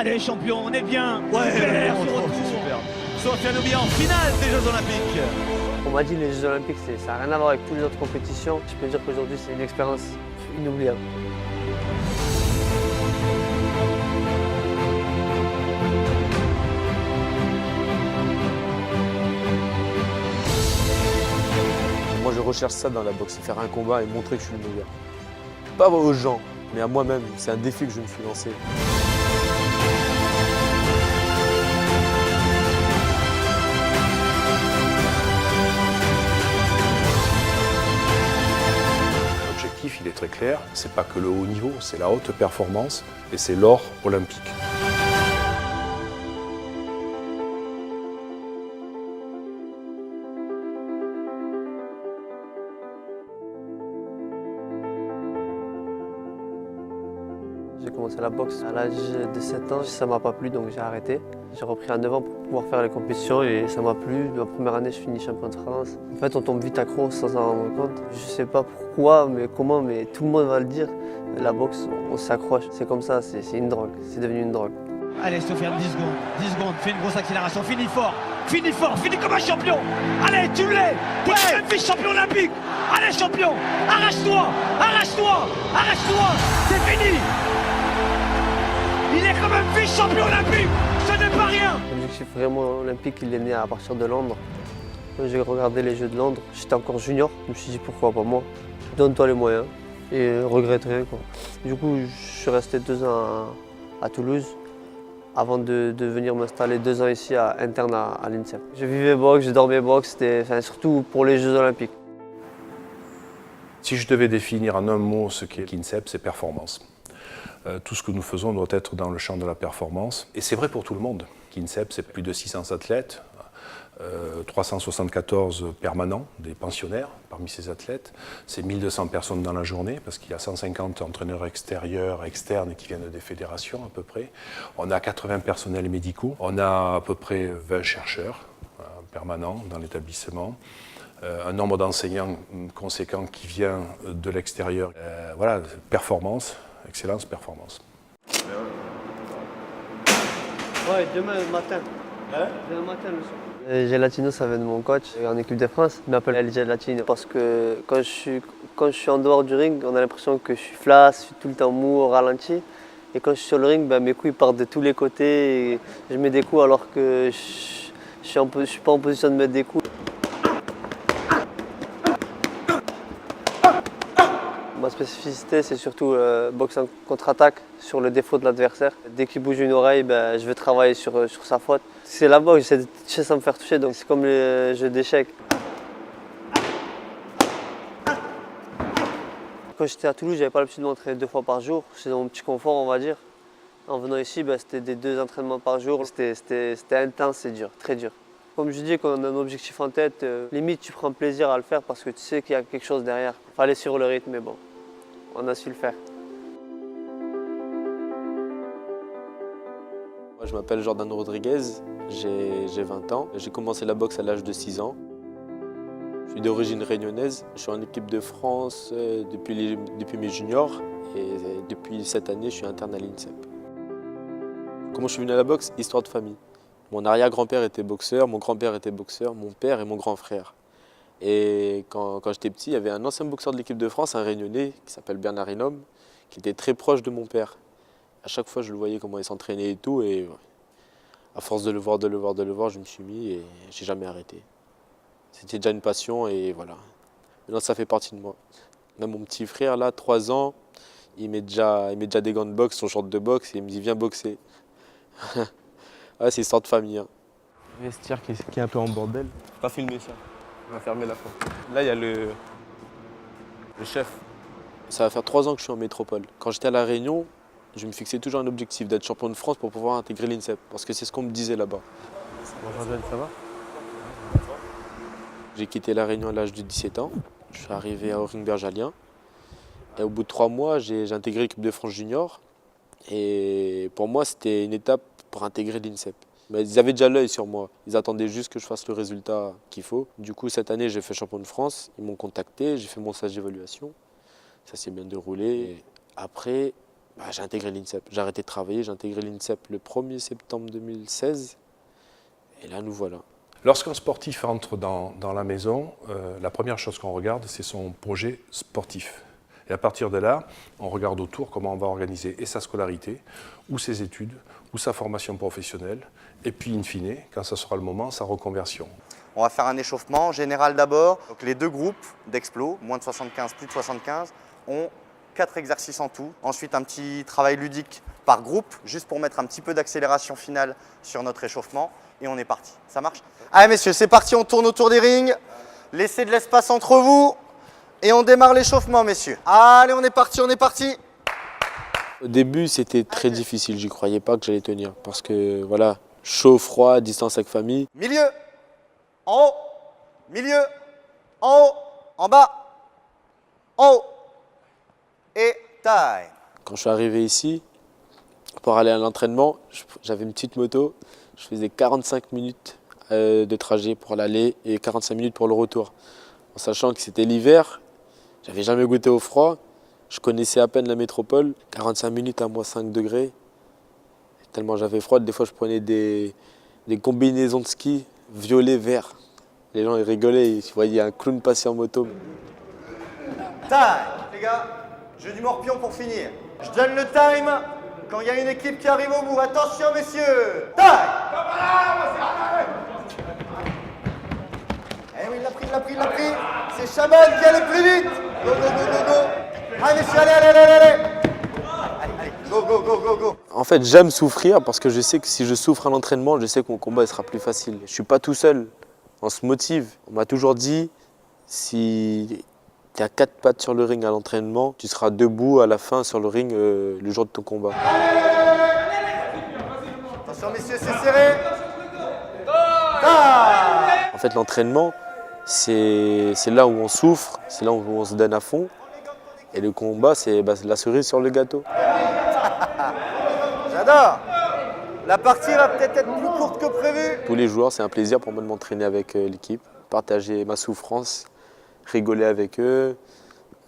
Allez champion, on est bien. Ouais, Super, ce c'est retour. super. Sofiane Oubiya en finale des Jeux Olympiques. On m'a dit les Jeux Olympiques, ça n'a rien à voir avec toutes les autres compétitions. Je peux dire qu'aujourd'hui, c'est une expérience inoubliable. Moi, je recherche ça dans la boxe, faire un combat et montrer que je suis le meilleur. Pas aux gens, mais à moi-même. C'est un défi que je me suis lancé. L'objectif, il est très clair. C'est pas que le haut niveau, c'est la haute performance et c'est l'or olympique. J'ai commencé la boxe à l'âge de 7 ans, ça m'a pas plu donc j'ai arrêté. J'ai repris à 9 ans pour pouvoir faire les compétitions et ça m'a plu. Ma première année, je finis champion de France. En fait, on tombe vite accro sans s'en rendre compte. Je sais pas pourquoi, mais comment, mais tout le monde va le dire. La boxe, on s'accroche. C'est comme ça, c'est une drogue. C'est devenu une drogue. Allez Sofiane, 10 secondes. 10 secondes, fais une grosse accélération. Finis fort, finis comme un champion. Allez, tu l'es. T'es quand même vice-champion olympique. Allez champion, arrache-toi, arrache-toi, arrache-toi. C'est fini. Il est quand même vice-champion olympique. Ce n'est pas rien. L'objectif vraiment olympique, il est né à partir de Londres. Quand j'ai regardé les Jeux de Londres, j'étais encore junior. Je me suis dit pourquoi pas moi. Donne-toi les moyens et regrette rien, quoi. Du coup, je suis resté 2 ans à Toulouse avant de venir m'installer 2 ans ici interne à l'INSEP. Je vivais boxe, je dormais boxe, c'était surtout pour les Jeux Olympiques. Si je devais définir en un mot ce qu'est l'INSEP, c'est performance. Tout ce que nous faisons doit être dans le champ de la performance. Et c'est vrai pour tout le monde. L'INSEP, c'est plus de 600 athlètes, 374 permanents, des pensionnaires parmi ces athlètes. C'est 1200 personnes dans la journée, parce qu'il y a 150 entraîneurs extérieurs, externes qui viennent des fédérations à peu près. On a 80 personnels médicaux. On a à peu près 20 chercheurs permanents dans l'établissement. Un nombre d'enseignants conséquent qui vient de l'extérieur. Voilà, performance. Excellence, performance. Ouais, demain matin. Demain matin, le soir. Gelatino, ça vient de mon coach en équipe de France. Il m'appelle El Gelatino parce que quand je suis en dehors du ring, on a l'impression que je suis flasque, je suis tout le temps mou, au ralenti. Et quand je suis sur le ring, mes coups ils partent de tous les côtés. Et je mets des coups alors que je ne suis pas en position de mettre des coups. Ma spécificité, c'est surtout boxe en contre-attaque sur le défaut de l'adversaire. Dès qu'il bouge une oreille, je vais travailler sur sa faute. C'est la boxe, j'essaie de toucher sans me faire toucher, donc c'est comme les jeux d'échecs. Quand j'étais à Toulouse, j'avais pas l'habitude de m'entraîner 2 fois par jour. C'était mon petit confort, on va dire. En venant ici, c'était des 2 entraînements par jour. C'était intense, c'est dur, très dur. Comme je dis, quand on a un objectif en tête, limite tu prends plaisir à le faire parce que tu sais qu'il y a quelque chose derrière. Il fallait suivre le rythme, mais bon, on a su le faire. Moi, je m'appelle Jordan Rodriguez, j'ai 20 ans. J'ai commencé la boxe à l'âge de 6 ans. Je suis d'origine réunionnaise. Je suis en équipe de France depuis mes juniors et depuis cette année, je suis interne à l'INSEP. Comment je suis venu à la boxe? Histoire de famille. Mon arrière-grand-père était boxeur, mon grand-père était boxeur, mon père et mon grand frère. Et quand j'étais petit, il y avait un ancien boxeur de l'équipe de France, un Réunionnais, qui s'appelle Bernard Hinault, qui était très proche de mon père. À chaque fois, je le voyais comment il s'entraînait et tout, et à force de le voir, je me suis mis et j'ai jamais arrêté. C'était déjà une passion et voilà. Maintenant, ça fait partie de moi. Même mon petit frère, là, 3 ans, il met déjà des gants de boxe, son short de boxe, et il me dit « Viens boxer ». Ouais, c'est histoire de famille. Hein. Le vestiaire qui est un peu en bordel. Faut pas filmer ça. On va fermer la porte. Là, il y a le chef. Ça va faire 3 ans que je suis en métropole. Quand j'étais à La Réunion, je me fixais toujours un objectif d'être champion de France pour pouvoir intégrer l'INSEP. Parce que c'est ce qu'on me disait là-bas. Bonjour Jordan, ça va? J'ai quitté La Réunion à l'âge de 17 ans. Je suis arrivé à Aurigny-Bergalien. Et au bout de 3 mois, j'ai intégré l'équipe de France junior. Et pour moi, c'était une étape pour intégrer l'INSEP. Mais ils avaient déjà l'œil sur moi. Ils attendaient juste que je fasse le résultat qu'il faut. Du coup, cette année, j'ai fait champion de France. Ils m'ont contacté, j'ai fait mon stage d'évaluation. Ça s'est bien déroulé. Et après, J'ai intégré l'INSEP. J'ai arrêté de travailler, j'ai intégré l'INSEP le 1er septembre 2016. Et là, nous voilà. Lorsqu'un sportif entre dans la maison, la première chose qu'on regarde, c'est son projet sportif. Et à partir de là, on regarde autour comment on va organiser et sa scolarité, ou ses études, ou sa formation professionnelle, et puis in fine, quand ça sera le moment, sa reconversion. On va faire un échauffement général d'abord. Donc les deux groupes d'explos, moins de 75, plus de 75, ont 4 exercices en tout. Ensuite, un petit travail ludique par groupe, juste pour mettre un petit peu d'accélération finale sur notre échauffement. Et on est parti. Ça marche? Allez messieurs, c'est parti, on tourne autour des rings. Laissez de l'espace entre vous. Et on démarre l'échauffement, messieurs. Allez, on est parti, on est parti. Au début, c'était très difficile. J'y croyais pas que j'allais tenir. Parce que, voilà, chaud, froid, distance avec famille. Milieu, en haut, milieu, en haut, en bas, en haut. Et time. Quand je suis arrivé ici, pour aller à l'entraînement, j'avais une petite moto. Je faisais 45 minutes de trajet pour l'aller et 45 minutes pour le retour. En sachant que c'était l'hiver, j'avais jamais goûté au froid, je connaissais à peine la métropole. 45 minutes à moins 5 degrés, tellement j'avais froid, des fois je prenais des combinaisons de ski violet, vert. Les gens ils rigolaient, ils voyaient un clown passer en moto. Time, les gars, jeu du morpion pour finir. Je donne le time quand il y a une équipe qui arrive au bout. Attention, messieurs. Time. Eh oui, il l'a pris, il l'a pris, il l'a pris. C'est Chaban qui allait plus vite. Go, go, go, go, go. Allez, messieurs, allez, allez, allez, allez. Allez, allez, go, go, go, go, go. En fait, j'aime souffrir parce que je sais que si je souffre à l'entraînement, je sais que mon combat il sera plus facile. Je suis pas tout seul, on se motive. On m'a toujours dit, si tu as 4 pattes sur le ring à l'entraînement, tu seras debout à la fin sur le ring le jour de ton combat. Attention, messieurs, c'est serré. Time. En fait, l'entraînement, c'est là où on souffre, c'est là où on se donne à fond. Et le combat, c'est la cerise sur le gâteau. J'adore. La partie va peut-être être plus courte que prévu. Tous les jours, c'est un plaisir pour moi de m'entraîner avec l'équipe, partager ma souffrance, rigoler avec eux,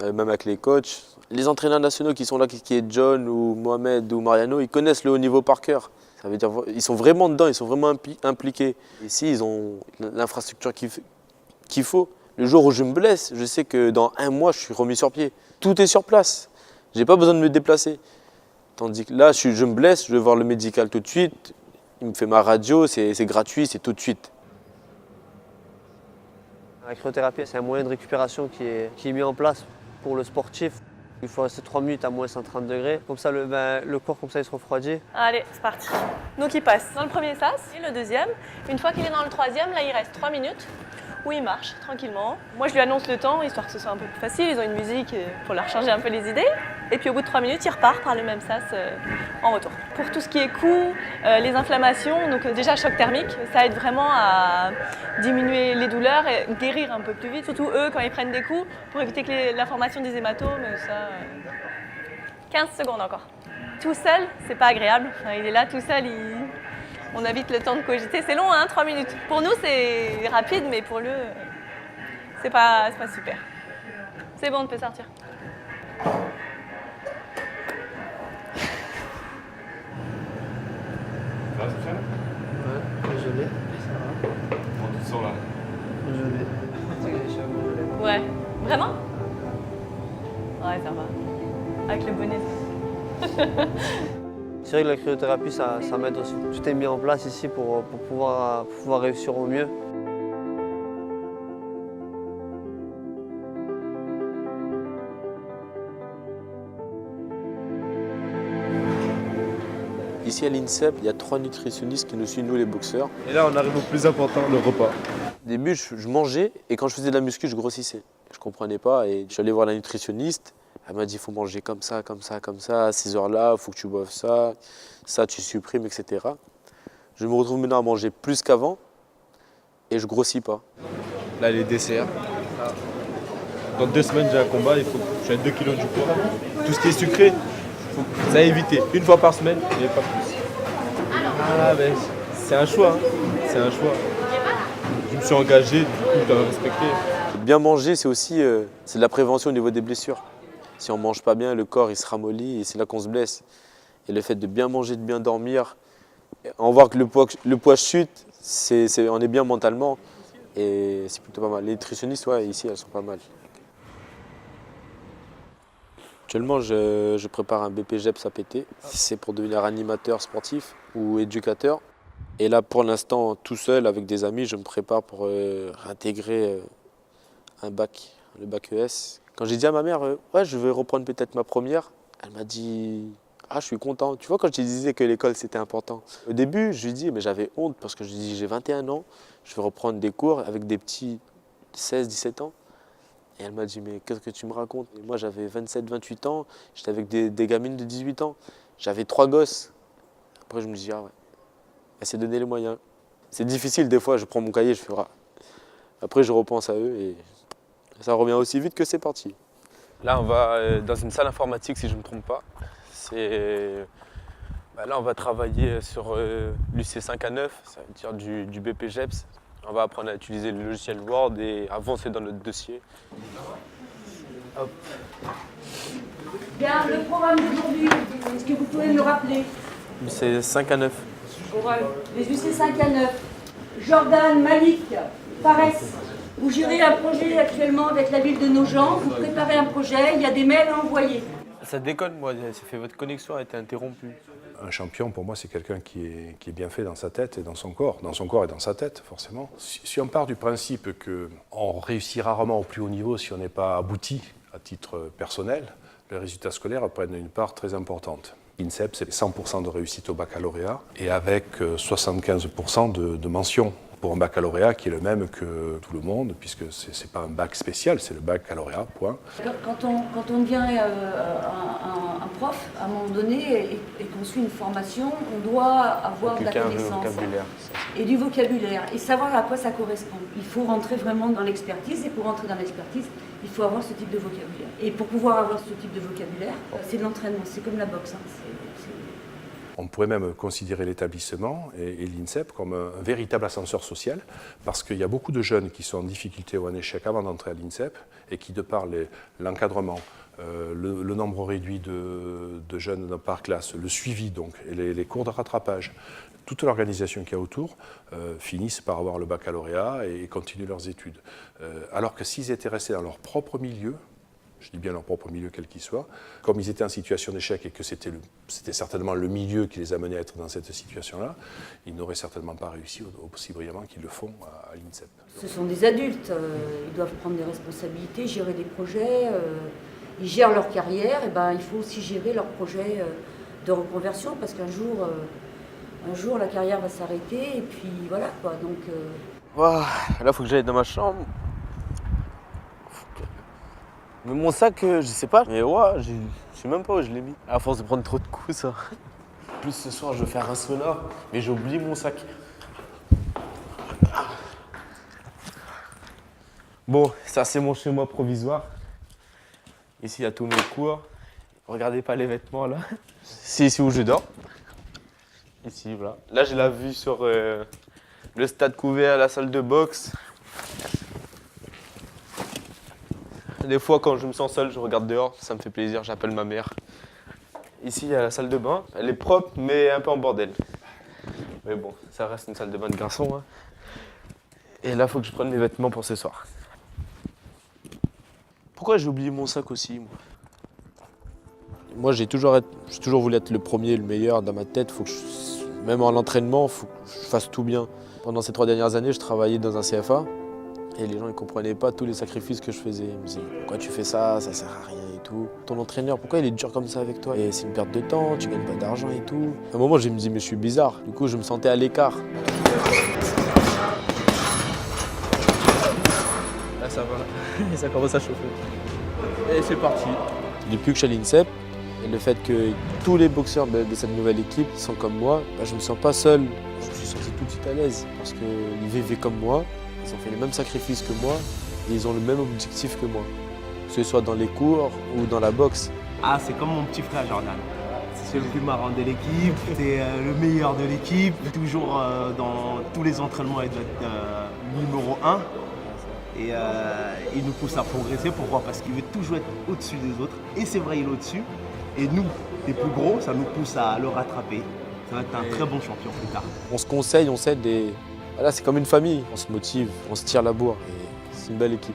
même avec les coachs. Les entraîneurs nationaux qui sont là, qui est John ou Mohamed ou Mariano, ils connaissent le haut niveau par cœur. Ça veut dire ils sont vraiment dedans, ils sont vraiment impliqués. Ici, ils ont l'infrastructure qu'il faut. Le jour où je me blesse, je sais que dans 1 mois, je suis remis sur pied. Tout est sur place. Je n'ai pas besoin de me déplacer. Tandis que là, je me blesse, je vais voir le médical tout de suite. Il me fait ma radio, c'est gratuit, c'est tout de suite. La cryothérapie, c'est un moyen de récupération qui est mis en place pour le sportif. Il faut rester 3 minutes à moins 130 degrés. Comme ça, le corps comme ça, il se refroidit. Allez, c'est parti. Donc il passe dans le premier sas et le deuxième. Une fois qu'il est dans le troisième, là il reste 3 minutes où il marche tranquillement. Moi je lui annonce le temps, histoire que ce soit un peu plus facile. Ils ont une musique pour leur changer un peu les idées. Et puis au bout de 3 minutes, il repart par le même sas en retour. Pour tout ce qui est coups, les inflammations, donc déjà choc thermique, ça aide vraiment à diminuer les douleurs et guérir un peu plus vite. Surtout eux, quand ils prennent des coups, pour éviter que la formation des hématomes, ça... 15 secondes encore. Tout seul, c'est pas agréable. Enfin, il est là tout seul, on a vite le temps de cogiter. C'est long, hein, 3 minutes. Pour nous, c'est rapide, mais pour lui, c'est pas super. C'est bon, on peut sortir. Ouais, je l'ai. Ça va. Je l'ai. Ouais. Vraiment? Ouais, ça va. Avec le bonnet. C'est vrai que la cryothérapie, ça m'aide aussi. Tout est mis en place ici pour pouvoir réussir au mieux. Ici à l'INSEP, il y a 3 nutritionnistes qui nous suivent, nous les boxeurs. Et là, on arrive au plus important, le repas. Au début, je mangeais et quand je faisais de la muscu, je grossissais. Je comprenais pas et je suis allé voir la nutritionniste. Elle m'a dit, il faut manger comme ça, comme ça, comme ça. À ces heures-là, il faut que tu boives ça. Ça, tu supprimes, etc. Je me retrouve maintenant à manger plus qu'avant et je grossis pas. Là, les desserts. Dans 2 semaines, j'ai un combat, il faut que je fasse 2 kilos du poids. Tout ce qui est sucré, ça à éviter. 1 fois par semaine, mais pas plus. Ah, ben, c'est un choix. Hein. C'est un choix. Je me suis engagé, du coup, je dois respecter. Bien manger, c'est aussi c'est de la prévention au niveau des blessures. Si on ne mange pas bien, le corps il se ramollit et c'est là qu'on se blesse. Et le fait de bien manger, de bien dormir, on voit que le poids chute, on est bien mentalement et c'est plutôt pas mal. Les nutritionnistes, ouais, ici, elles sont pas mal. Actuellement, je prépare un BPGEPS APT. C'est pour devenir animateur sportif ou éducateur. Et là, pour l'instant, tout seul, avec des amis, je me prépare pour intégrer un bac, le bac ES. Quand j'ai dit à ma mère, ouais, je vais reprendre peut-être ma première, elle m'a dit, ah, je suis content. Tu vois, quand je te disais que l'école, c'était important. Au début, je lui dis, mais j'avais honte parce que je lui dis, j'ai 21 ans, je vais reprendre des cours avec des petits 16, 17 ans. Et elle m'a dit, mais qu'est-ce que tu me racontes? Et moi, j'avais 27, 28 ans, j'étais avec des gamines de 18 ans. J'avais 3 gosses. Après, je me dis, ah ouais, elle s'est donné les moyens. C'est difficile, des fois, je prends mon cahier, je fais, ah. Après, je repense à eux et ça revient aussi vite que c'est parti. Là, on va dans une salle informatique, si je ne me trompe pas. Là, on va travailler sur l'UC 5 à 9, ça veut dire du BPGEPS. On va apprendre à utiliser le logiciel Word et avancer dans notre dossier. Hop. Bien, le programme d'aujourd'hui, est-ce que vous pouvez me le rappeler? C'est 5 à 9. Les UC 5 à 9. Jordan, Malik, Fares, vous gérez un projet actuellement avec la ville de Nogent, vous préparez un projet, il y a des mails à envoyer. Ça déconne, moi, ça fait votre connexion a été interrompue. Un champion, pour moi, c'est quelqu'un qui est bien fait dans sa tête et dans son corps et dans sa tête, forcément. Si on part du principe qu'on réussit rarement au plus haut niveau si on n'est pas abouti à titre personnel, les résultats scolaires prennent une part très importante. L'INSEP, c'est 100% de réussite au baccalauréat et avec 75% de mention pour un baccalauréat qui est le même que tout le monde, puisque ce n'est pas un bac spécial, c'est le baccalauréat, point. Quand on devient un prof, à un moment donné, et qu'on suit une formation, on doit avoir de la connaissance et du vocabulaire, et savoir à quoi ça correspond. Il faut rentrer vraiment dans l'expertise, et pour rentrer dans l'expertise, il faut avoir ce type de vocabulaire. Et pour pouvoir avoir ce type de vocabulaire, c'est de l'entraînement, c'est comme la boxe. On pourrait même considérer l'établissement et l'INSEP comme un véritable ascenseur social, parce qu'il y a beaucoup de jeunes qui sont en difficulté ou en échec avant d'entrer à l'INSEP et qui, de par l'encadrement, le nombre réduit de jeunes par classe, le suivi donc, et les cours de rattrapage, toute l'organisation qu'il y a autour, finissent par avoir le baccalauréat et continuent leurs études. Alors que s'ils étaient restés dans leur propre milieu, je dis bien leur propre milieu quel qu'il soit, comme ils étaient en situation d'échec et que c'était certainement le milieu qui les amenait à être dans cette situation-là, ils n'auraient certainement pas réussi aussi brillamment qu'ils le font à l'INSEP. Ce sont des adultes, ils doivent prendre des responsabilités, gérer des projets, ils gèrent leur carrière, et il faut aussi gérer leur projet de reconversion, parce qu'un jour la carrière va s'arrêter, et puis voilà quoi. Donc, Là, il faut que j'aille dans ma chambre. Mais mon sac, je sais pas, mais ouais, je sais même pas où je l'ai mis. À force de prendre trop de coups, ça. En plus, ce soir, je vais faire un sauna, mais j'ai oublié mon sac. Bon, ça, c'est mon chez-moi provisoire. Ici, il y a tous mes cours. Regardez pas les vêtements, là. C'est ici où je dors. Ici, voilà. Là, j'ai la vue sur le stade couvert, la salle de boxe. Des fois, quand je me sens seul, je regarde dehors, ça me fait plaisir, j'appelle ma mère. Ici, il y a la salle de bain. Elle est propre, mais un peu en bordel. Mais bon, ça reste une salle de bain de garçon. Hein. Et là, il faut que je prenne mes vêtements pour ce soir. Pourquoi j'ai oublié mon sac aussi, moi? Moi, j'ai toujours voulu être le premier, le meilleur dans ma tête. Même en entraînement, il faut que je fasse tout bien. Pendant ces 3 dernières années, je travaillais dans un CFA. Et les gens ne comprenaient pas tous les sacrifices que je faisais. Ils me disaient, pourquoi tu fais ça sert à rien et tout. Ton entraîneur, pourquoi il est dur comme ça avec toi? Et c'est une perte de temps, tu gagnes pas d'argent et tout. À un moment, je me dis, mais je suis bizarre. Du coup, je me sentais à l'écart. Là, ça va. Ça commence à chauffer. Et c'est parti. Depuis que je suis à l'INSEP, et le fait que tous les boxeurs de cette nouvelle équipe sont comme moi, je ne me sens pas seul. Je me suis senti tout de suite à l'aise. Parce qu'ils vivaient comme moi. Ils ont fait les mêmes sacrifices que moi et ils ont le même objectif que moi. Que ce soit dans les cours ou dans la boxe. Ah, c'est comme mon petit frère Jordan. C'est le plus marrant de l'équipe, c'est le meilleur de l'équipe. Toujours dans tous les entraînements, il doit être numéro 1. Et il nous pousse à progresser. Pourquoi? Parce qu'il veut toujours être au-dessus des autres. Et c'est vrai, il est au-dessus. Et nous, les plus gros, ça nous pousse à le rattraper. Ça va être un très bon champion plus tard. On se conseille, on s'aide et voilà, c'est comme une famille. On se motive, on se tire la bourre et c'est une belle équipe.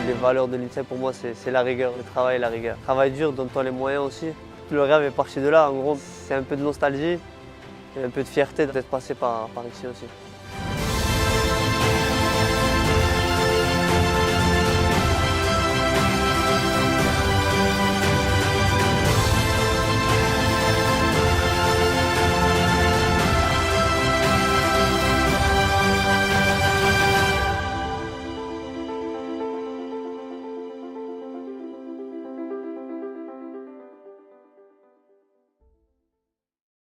Les valeurs de l'INSEP pour moi c'est la rigueur, le travail et la rigueur. Travail dur, donne-toi les moyens aussi. Le rêve est parti de là, en gros c'est un peu de nostalgie et un peu de fierté d'être passé par ici aussi.